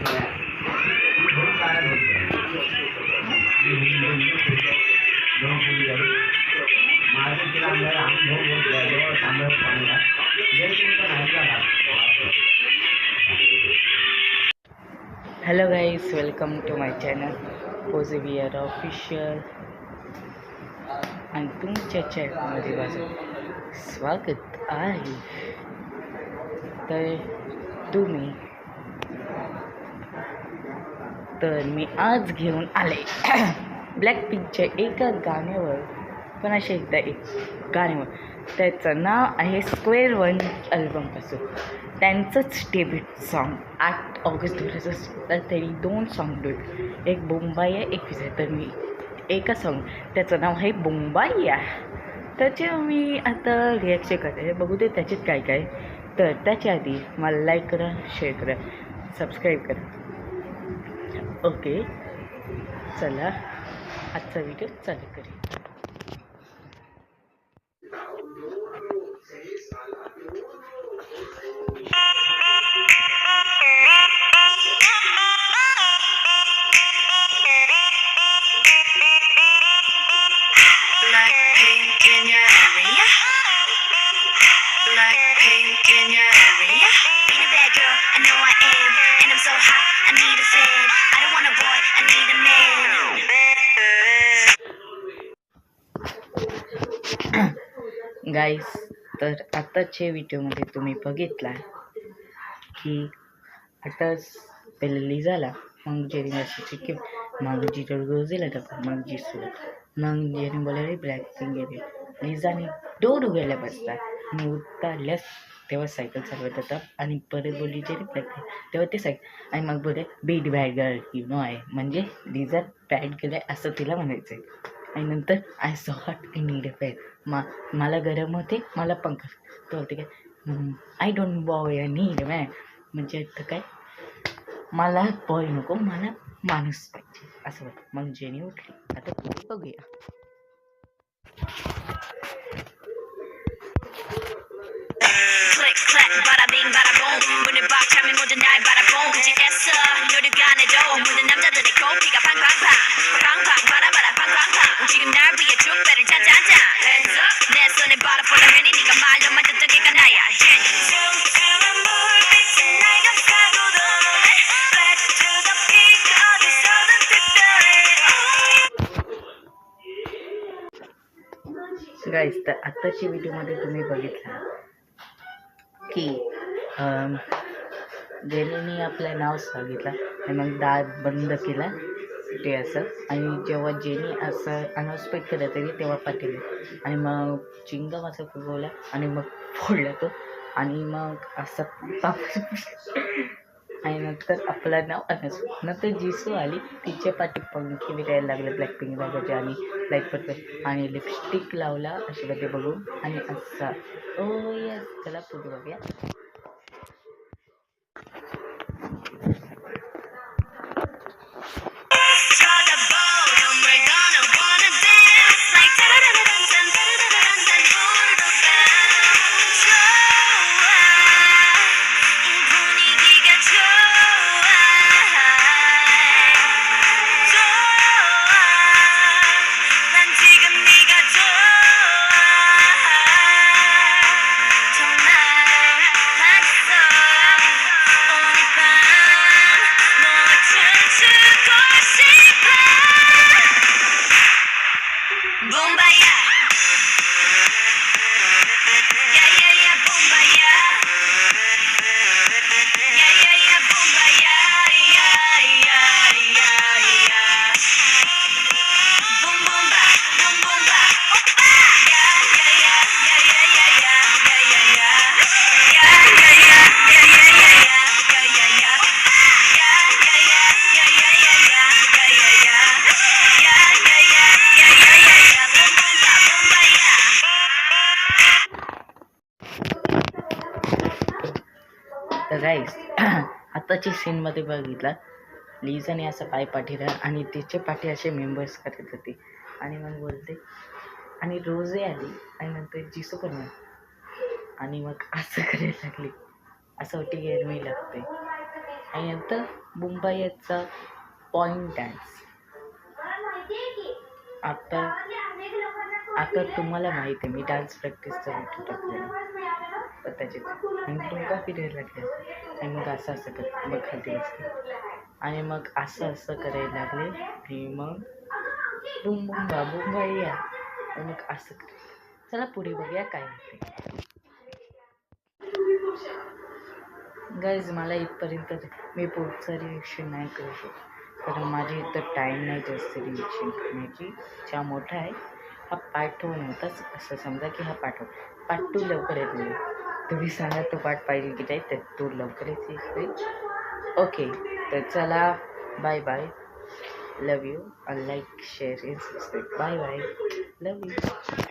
Hello guys, welcome to my channel Posevier Official आणि तुमच्या चॅनलमध्ये माझं स्वागत आहे. तर मी आज घेऊन आले ब्लॅकपिंकच्या एका गाण्यावर, पण अशा एकदा एक गाण्यावर. त्याचं नाव आहे स्क्वेअर वन अल्बमपासून त्यांचंच डेब्यूट सॉन्ग 8 ऑगस्ट 2017. तरी 2 सॉन्ग आहेत, एक बोंबाई आहे, एक विजय. तर मी एका सॉन्ग त्याचं नाव आहे बोंबाई. त्याचे मी आता रिॲक्शन करते, बघू दे त्याच्यात काय काय. तर त्याच्या आधी मला लाईक करा, शेअर करा, सबस्क्राईब करा. ओके, चला आजचा व्हिडिओ चालू करूया. गाईस, तर आताच्या व्हिडिओमध्ये तुम्ही बघितला की आताच पहिले लिझाला, मग जेनी मेसेज की मग जी रोजेला टाका, मग जी सुरत, मग जेने बोलायला ब्लॅकपिंक गेले. लिझाने दोन गेल्या बसतात आणि उतरल्यास तेव्हा सायकल चालवत होता आणि परत बोलली जेने ब्लॅकपिंक, तेव्हा ते सायकल. आणि मग बोलते beat bad girl you know आहे, म्हणजे लिझा बॅड गेलाय असं तिला म्हणायचं आहे. आणि नंतर I saw hot I need a fan, मला गरम होते, मला पंखा. तर होते काय I don't boy I need man, म्हणजे आता काय मला बॉय नको, मला माणूस पाहिजे असं होतं. मग जेनी उठली. आता पुढे बघूया. bada bing bada boom 문을 박 차면 모든 날 바라본 그지겠어 노력 안 해도 모든 남자들의 코피가 팡팡팡 팡팡 바라바라 팡팡팡 지금 날 위해 축배를 짜자자 hands up 내 손에 butterfly 흔히 네가 말로만 듣던 게가 나야 tumtum한 불빛은 날 감싸고도 back to the peak 어디서든 특별해. गाईस, तर आत्ताच्या व्हिडिओमध्ये तुम्ही बघितला की जेनीने आपलं नाव सांगितलं आणि मग दार बंद केला ते असं. आणि जेव्हा जेनी असं अनाउन्समेंट करत होती तेव्हा पाटील आणि मग चिंगम असं फुगवला आणि मग फोडला तो. आणि मग असं आणि नंतर आपलं नाव अनाउन्स. नंतर जिसू आली, तिच्या पाठी पंखी विरायला लागले ब्लॅकपिंक लागायचे आणि लाईक पडते आणि लिपस्टिक लावला अशामध्ये बघून आणि असा. ओ यस, चला पुढे बघूया. तर गाईस, आताच्या सीनमध्ये बघितला लिझाने असं पाय पाठीला आणि तिचे पाठी असे मेंबर्स करत होते. आणि मग बोलते आणि रोजे आली आणि नंतर जिसू पण आली आणि मग असं करायला लागली. असं वाटते गरमी लागते. आणि नंतर मुंबईचा पॉइंट डान्स. आता आता तुम्हाला माहिती आहे मी डान्स प्रॅक्टिसचा व्हिडिओ टाकलेला तर त्याच्यात आणि तुमका फिरायला लागले आणि मग असं कर मग खाली बसले आणि मग असं करायला लागले आणि मग बुंबा बुंबा या आणि मग असं चला पुढे बघूया काय होते. गाईज मला इथपर्यंत मी पुढचं रिएक्शन नाही करू शकत कारण माझी इथं टाईम नाही जास्त रिएक्शन करण्याची ज्या मोठा आहे हा पार्ट 1 होताच असं समजा की हा पार्ट 2 लवकर येत नाही. तुम्ही सांगा तो पार्ट पाहिजे की नाही तर तो लवकरच येईल. ओके तर चला bye bye. Love you. Like share and subscribe. Bye bye. Love you.